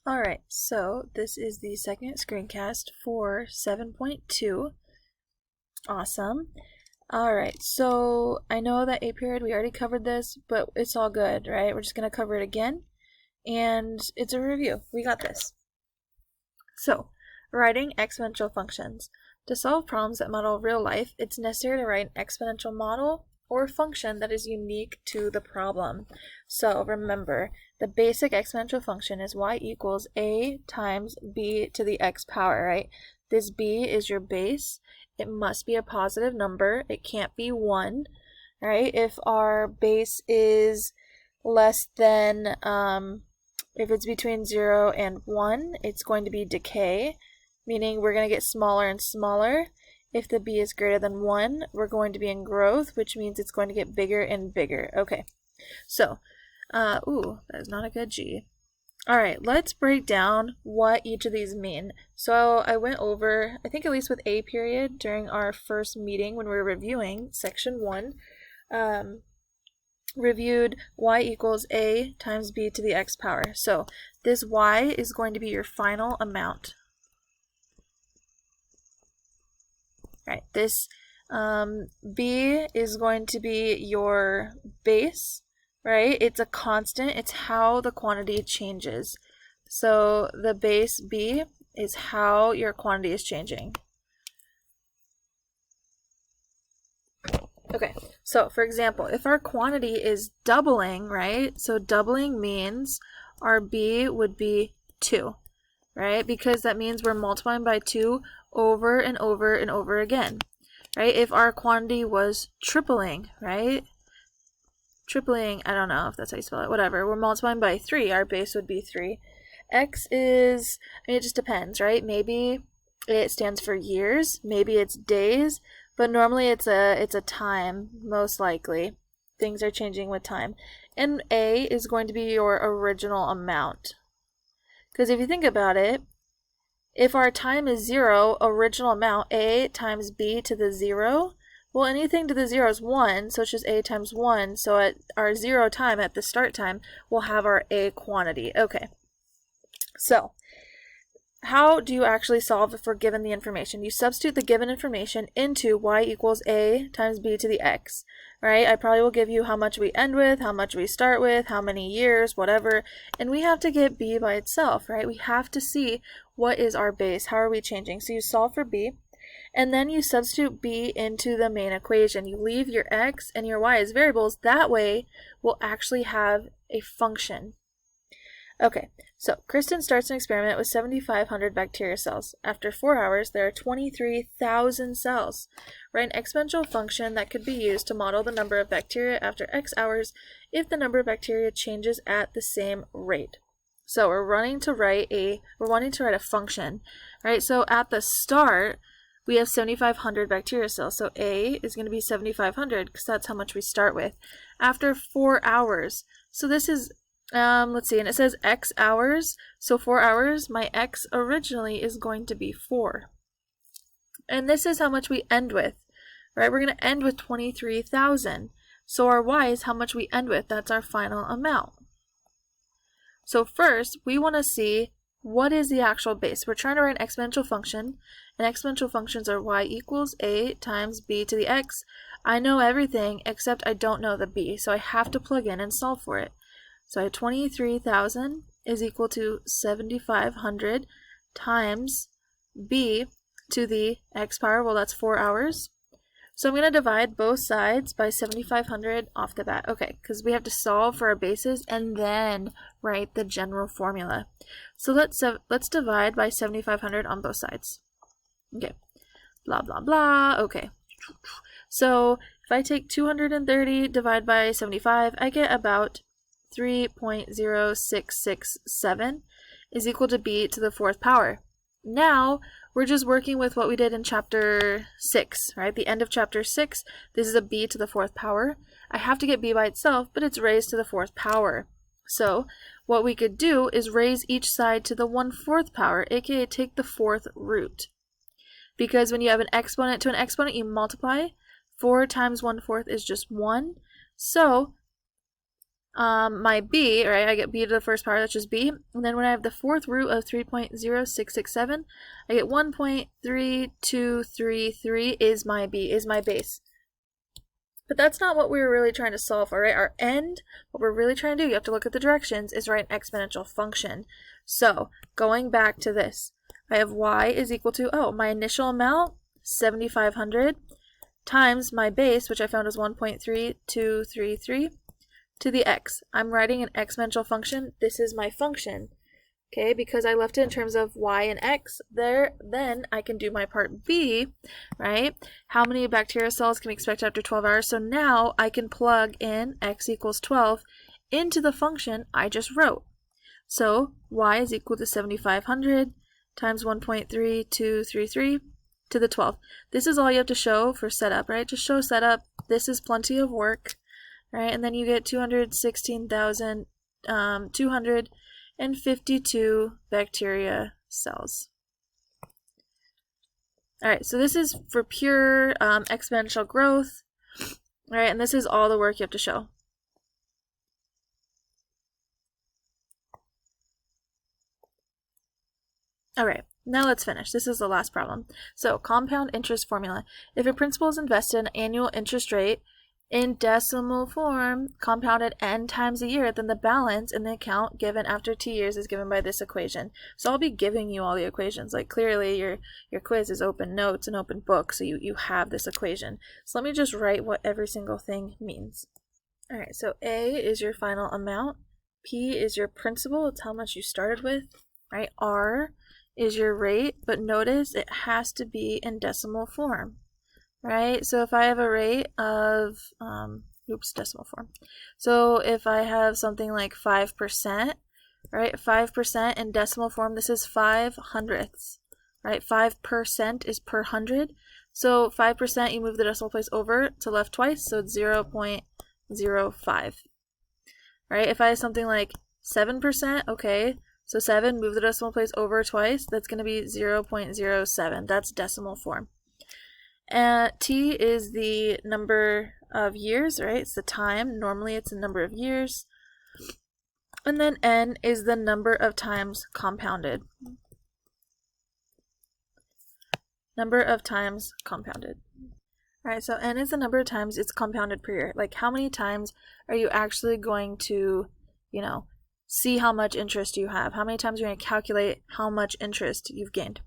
Alright, so this is the second screencast for 7.2. Awesome. Alright, so I know that A period, we already covered this, but it's all good, right? We're just going to cover it again, and it's a review. We got this. So, writing exponential functions. To solve problems that model real life, it's necessary to write an exponential model or function that is unique to the problem. So remember, the basic exponential function is y equals a times b to the x power, right? This b is your base. It must be a positive number. It can't be 1, right? If our base is less than, if it's between 0 and 1, it's going to be decay, meaning we're going to get smaller and smaller. If the b is greater than 1, we're going to be in growth, which means it's going to get bigger and bigger. Okay, so, ooh, that is not a good G. Alright, let's break down what each of these mean. So I went over, I think at least with A period, during our first meeting when we were reviewing section 1, reviewed y equals a times b to the x power. So this y is going to be your final amount. Right, this b is going to be your base, right? It's a constant. It's how the quantity changes. So the base b is how your quantity is changing. Okay, so for example, if our quantity is doubling, right? So doubling means our b would be 2, right? Because that means we're multiplying by 2 over and over and over again, right? If our quantity was tripling, right? Tripling, I don't know if that's how you spell it, whatever. We're multiplying by 3, our base would be 3. X is, I mean, it just depends, right? Maybe it stands for years, maybe it's days, but normally it's a time, most likely. Things are changing with time. And A is going to be your original amount. Because if you think about it, if our time is 0, original amount, a times b to the 0, well, anything to the 0 is 1, so it's just a times 1. So at our 0 time, at the start time, we'll have our a quantity. Okay, so how do you actually solve if we're given the information? You substitute the given information into y equals a times b to the x, right? I probably will give you how much we end with, how much we start with, how many years, whatever, and we have to get b by itself, right? We have to see what is our base, how are we changing? So you solve for b, and then you substitute b into the main equation. You leave your x and your y as variables. That way, we'll actually have a function. Okay, so Kristen starts an experiment with 7,500 bacteria cells. After 4 hours, there are 23,000 cells. Write an exponential function that could be used to model the number of bacteria after X hours if the number of bacteria changes at the same rate. So we're wanting to write a function, right? So at the start, we have 7,500 bacteria cells. So A is going to be 7,500 because that's how much we start with. After 4 hours, so this is let's see, and it says X hours, so 4 hours, my X originally is going to be 4. And this is how much we end with, right? We're going to end with 23,000. So our Y is how much we end with. That's our final amount. So first, we want to see what is the actual base. We're trying to write an exponential function, and exponential functions are y equals a times b to the x. I know everything except I don't know the b, so I have to plug in and solve for it. So I have 23,000 is equal to 7,500 times b to the x power. Well, that's 4 hours. So I'm going to divide both sides by 7,500 off the bat. Okay, because we have to solve for our bases and then write the general formula. So let's divide by 7,500 on both sides. Okay, blah, blah, blah. Okay. So if I take 230 divided by 75, I get about 3.0667 is equal to b to the 4th power. Now, we're just working with what we did in chapter 6, right? The end of chapter 6, this is a b to the 4th power. I have to get b by itself, but it's raised to the 4th power. So, what we could do is raise each side to the 1/4 power, aka take the 4th root. Because when you have an exponent to an exponent, you multiply. 4 times 1/4 is just 1. So, my b, right, I get b to the first power, that's just b, and then when I have the fourth root of 3.0667, I get 1.3233 is my b, is my base. But that's not what we were really trying to solve for, right? Our end, what we're really trying to do, you have to look at the directions, is write an exponential function. So, going back to this, I have y is equal to, my initial amount, 7,500, times my base, which I found was 1.3233, to the x. I'm writing an exponential function. This is my function. Okay, because I left it in terms of y and x there, then I can do my part b, right? How many bacteria cells can we expect after 12 hours? So now I can plug in x equals 12 into the function I just wrote. So y is equal to 7,500 times 1.3233 to the 12. This is all you have to show for setup, right? Just show setup. This is plenty of work, right? And then you get 216,252 bacteria cells. All right, so this is for pure exponential growth, all right, and this is all the work you have to show. All right, now let's finish. This is the last problem. So, compound interest formula. If a principal is invested in annual interest rate in decimal form, compounded n times a year, then the balance in the account given after 2 years is given by this equation. So I'll be giving you all the equations. Like, clearly your quiz is open notes and open book, so you have this equation. So let me just write what every single thing means. All right, so A is your final amount. P is your principal. It's how much you started with, right? R is your rate, but notice it has to be in decimal form. Right, so if I have a rate of, decimal form. So if I have something like 5%, right, 5% in decimal form, this is 5 hundredths, right, 5% is per hundred. So 5%, you move the decimal place over to left twice, so it's 0.05, right? If I have something like 7%, okay, so 7, move the decimal place over twice, that's going to be 0.07, that's decimal form. T is the number of years, right? It's the time. Normally it's the number of years. And then N is the number of times compounded. Number of times compounded. All right, so N is the number of times it's compounded per year. Like, how many times are you actually going to, see how much interest you have? How many times are you going to calculate how much interest you've gained?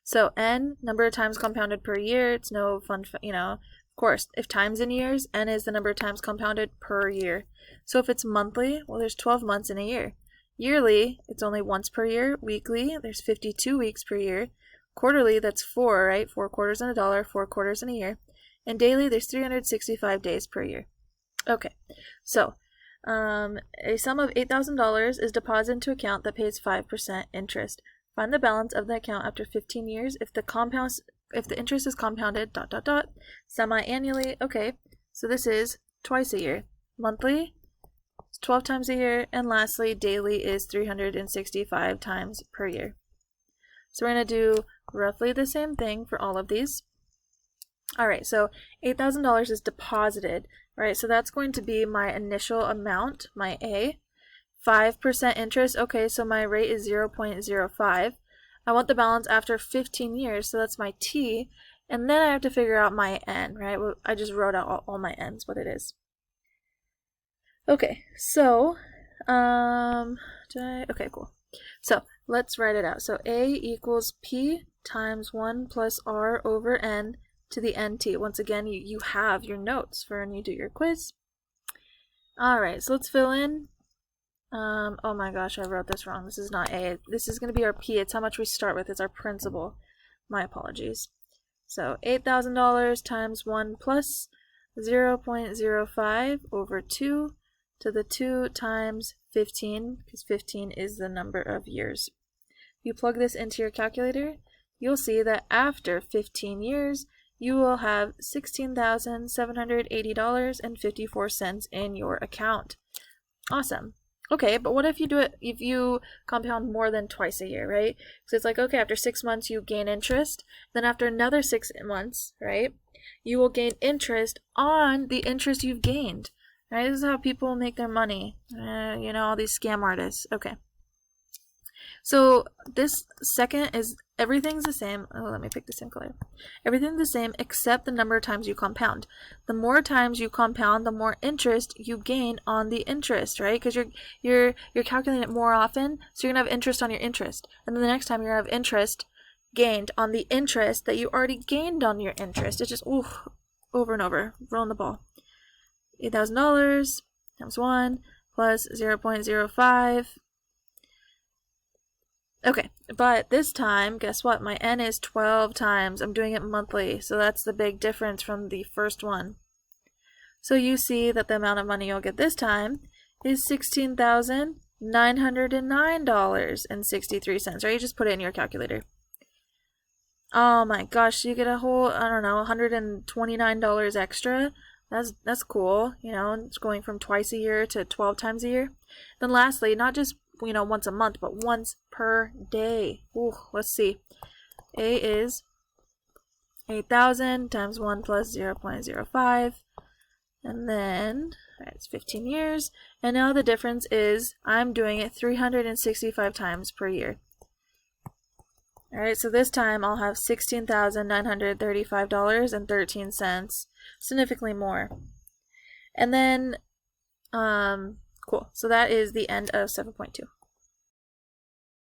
So N, number of times compounded per year, it's no fun, of course, if time's in years, N is the number of times compounded per year. So if it's monthly, well, there's 12 months in a year. Yearly, it's only once per year. Weekly, there's 52 weeks per year. Quarterly, that's 4, right? 4 quarters in a dollar, 4 quarters in a year. And daily, there's 365 days per year. Okay, so a sum of $8,000 is deposited into an account that pays 5% interest. Find the balance of the account after 15 years if the interest is compounded, ... semi-annually. Okay, so this is twice a year. Monthly is 12 times a year, and lastly, daily is 365 times per year. So we're going to do roughly the same thing for all of these. All right, so $8,000 is deposited, right? So that's going to be my initial amount, my A. 5% interest, okay, so my rate is 0.05. I want the balance after 15 years, so that's my T, and then I have to figure out my N, right? I just wrote out all my N's, what it is. Okay, so, okay, cool. So, let's write it out. So, A equals P times 1 plus R over N to the NT. Once again, you have your notes for when you do your quiz. All right, so let's fill in. Oh my gosh, I wrote this wrong. This is not A. This is going to be our P. It's how much we start with. It's our principal. My apologies. So $8,000 times 1 plus 0.05 over 2 to the 2 times 15, because 15 is the number of years. If you plug this into your calculator, you'll see that after 15 years, you will have $16,780.54 in your account. Awesome. Okay, but what if you compound more than twice a year, right? So it's like, okay, after 6 months you gain interest, then after another 6 months, right, you will gain interest on the interest you've gained, Right? This is how people make their money. You know, all these scam artists. Okay. So this second is everything's the same. Oh, let me pick the same color. Everything's the same except the number of times you compound. The more times you compound, the more interest you gain on the interest, right? Because you're calculating it more often, so you're gonna have interest on your interest, and then the next time you're gonna have interest gained on the interest that you already gained on your interest. It's just over and over, rolling the ball. $8,000 times 1 plus 0.05. Okay, but this time, guess what? My n is 12 times. I'm doing it monthly, so that's the big difference from the first one. So you see that the amount of money you'll get this time is $16,909.63, right? You just put it in your calculator. Oh my gosh, you get a whole, I don't know, $129 extra. That's cool, you know, it's going from twice a year to 12 times a year. Then lastly, not just, you know, once a month, but once per day. Ooh, let's see. A is 8,000 times 1 plus 0.05. And then, right, it's 15 years. And now the difference is I'm doing it 365 times per year. Alright, so this time I'll have $16,935.13, significantly more. And then, cool. So that is the end of 7.2.